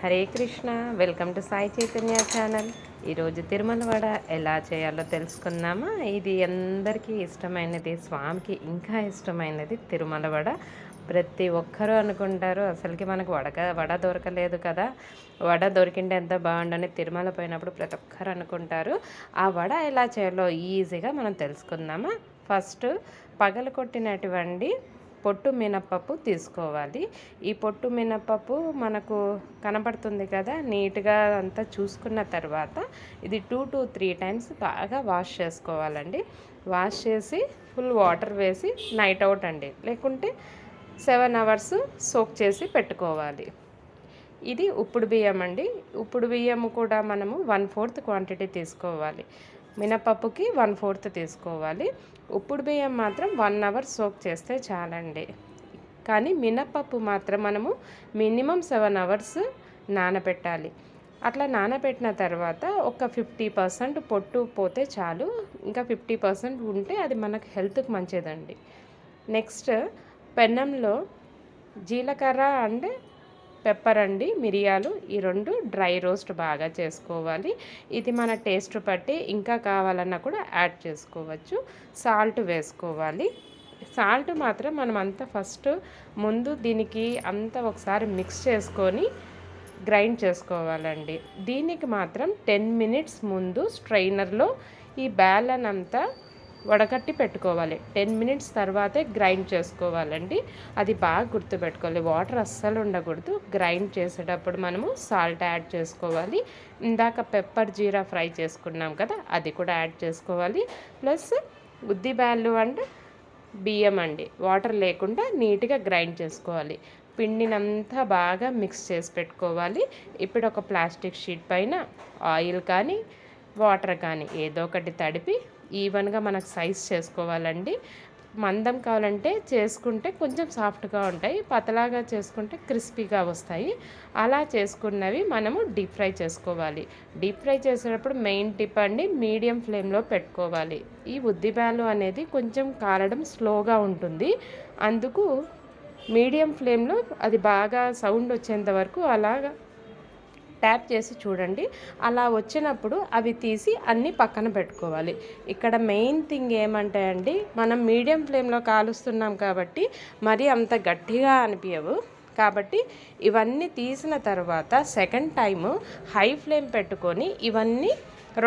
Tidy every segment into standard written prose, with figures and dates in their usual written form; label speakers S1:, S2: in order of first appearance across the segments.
S1: Hare Krishna. Welcome to Sai Chaitanya channel. ఈరోజు తిరుమల వడ ఎలా చేయాలో తెలుసుకుందామా. ఇది అందరికీ ఇష్టమైనది, స్వామికి ఇంకా ఇష్టమైనది తిరుమల వడ. ప్రతి ఒక్కరూ అనుకుంటారు అసలుకి మనకు వడ దొరకలేదు కదా, వడ దొరికింటే ఎంత బాగుండని తిరుమల పోయినప్పుడు ప్రతి ఒక్కరు అనుకుంటారు. ఆ వడ ఎలా చేయాలో ఈజీగా మనం తెలుసుకుందామా. ఫస్ట్ పగలకొట్టినటువంటి పొట్టు మినప్పప్పు తీసుకోవాలి. ఈ పొట్టు మినప్పప్పు మనకు కనపడుతుంది కదా, నీట్గా అంతా చూసుకున్న తర్వాత ఇది 2 to 3 టైమ్స్ బాగా వాష్ చేసుకోవాలండి. వాష్ చేసి ఫుల్ వాటర్ వేసి నైట్ అవుట్ అండి, లేకుంటే 7 hours సోక్ చేసి పెట్టుకోవాలి. ఇది ఉప్పుడు బియ్యం అండి. ఉప్పుడు బియ్యం కూడా మనము 1/4 క్వాంటిటీ తీసుకోవాలి. మినపప్పుకి 1/4 తీసుకోవాలి. ఉప్పుడు బియ్యం మాత్రం 1 hour సోక్ చేస్తే చాలండి. కానీ మినపప్పు మాత్రం మనము మినిమం 7 hours నానబెట్టాలి. అట్లా నానబెట్టిన తర్వాత ఒక 50% పొట్టు పోతే చాలు. ఇంకా 50% ఉంటే అది మనకు హెల్త్కి మంచిదండి. నెక్స్ట్ పెన్నంలో జీలకర్ర అండ్ పెప్పర్ అండి, మిరియాలు, ఈ 2 డ్రై రోస్ట్ బాగా చేసుకోవాలి. ఇది మన టేస్ట్ బట్టి ఇంకా కావాలన్నా కూడా యాడ్ చేసుకోవచ్చు. సాల్ట్ వేసుకోవాలి. సాల్ట్ మాత్రం మనం అంతా ఫస్ట్ ముందు దీనికి అంతా ఒకసారి మిక్స్ చేసుకొని గ్రైండ్ చేసుకోవాలండి. దీనికి మాత్రం 10 minutes ముందు స్ట్రైనర్లో ఈ బ్యాలన్ అంతా వడకట్టి పెట్టుకోవాలి. 10 minutes తర్వాతే గ్రైండ్ చేసుకోవాలండి. అది బాగా గుర్తుపెట్టుకోవాలి. వాటర్ అస్సలు ఉండకూడదు. గ్రైండ్ చేసేటప్పుడు మనము సాల్ట్ యాడ్ చేసుకోవాలి. ఇందాక పెప్పర్ జీరా ఫ్రై చేసుకున్నాం కదా, అది కూడా యాడ్ చేసుకోవాలి. ప్లస్ ఉద్దిబ్యాళ్ళు అండ్ బియ్యం అండి, వాటర్ లేకుండా నీట్గా గ్రైండ్ చేసుకోవాలి. పిండినంతా బాగా మిక్స్ చేసి పెట్టుకోవాలి. ఇప్పుడు ఒక ప్లాస్టిక్ షీట్ పైన ఆయిల్ కానీ వాటర్ కానీ ఏదో ఒకటి తడిపి ఈవెన్గా మనకు సైజ్ చేసుకోవాలండి. మందం కావాలంటే చేసుకుంటే కొంచెం సాఫ్ట్గా ఉంటాయి, పతలాగా చేసుకుంటే క్రిస్పీగా వస్తాయి. అలా చేసుకున్నవి మనము డీప్ ఫ్రై చేసుకోవాలి. డీప్ ఫ్రై చేసేటప్పుడు మెయిన్ టిప్ అండి, మీడియం ఫ్లేమ్లో పెట్టుకోవాలి. ఈ ఉద్దిబ్యాలు అనేది కొంచెం కారడం స్లోగా ఉంటుంది, అందుకు మీడియం ఫ్లేమ్లో అది బాగా సౌండ్ వచ్చేంత వరకు అలాగా ట్యాప్ చేసి చూడండి. అలా వచ్చినప్పుడు అవి తీసి అన్నీ పక్కన పెట్టుకోవాలి. ఇక్కడ మెయిన్ థింగ్ ఏమంటే అండి, మనం మీడియం ఫ్లేమ్లో కాలుస్తున్నాం కాబట్టి మరీ అంత గట్టిగా అనిపించవు. కాబట్టి ఇవన్నీ తీసిన తర్వాత సెకండ్ టైము హై ఫ్లేమ్ పెట్టుకొని ఇవన్నీ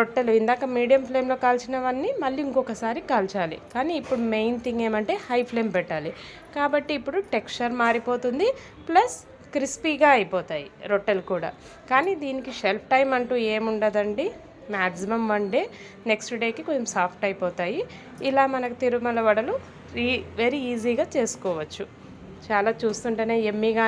S1: రొట్టెలు ఇందాక మీడియం ఫ్లేమ్లో కాల్చినవన్నీ మళ్ళీ ఇంకొకసారి కాల్చాలి. కానీ ఇప్పుడు మెయిన్ థింగ్ ఏమంటే హై ఫ్లేమ్ పెట్టాలి. కాబట్టి ఇప్పుడు టెక్స్చర్ మారిపోతుంది, ప్లస్ క్రిస్పీగా అయిపోతాయి రొట్టెలు కూడా. కానీ దీనికి షెల్ఫ్ టైం అంటూ ఏముండదండి, మ్యాక్సిమం 1 day, నెక్స్ట్ డేకి కొంచెం సాఫ్ట్ అయిపోతాయి. ఇలా మనకు తిరుమల వడలు వెరీ ఈజీగా చేసుకోవచ్చు. చాలా చూస్తుంటేనే ఎమ్మీగా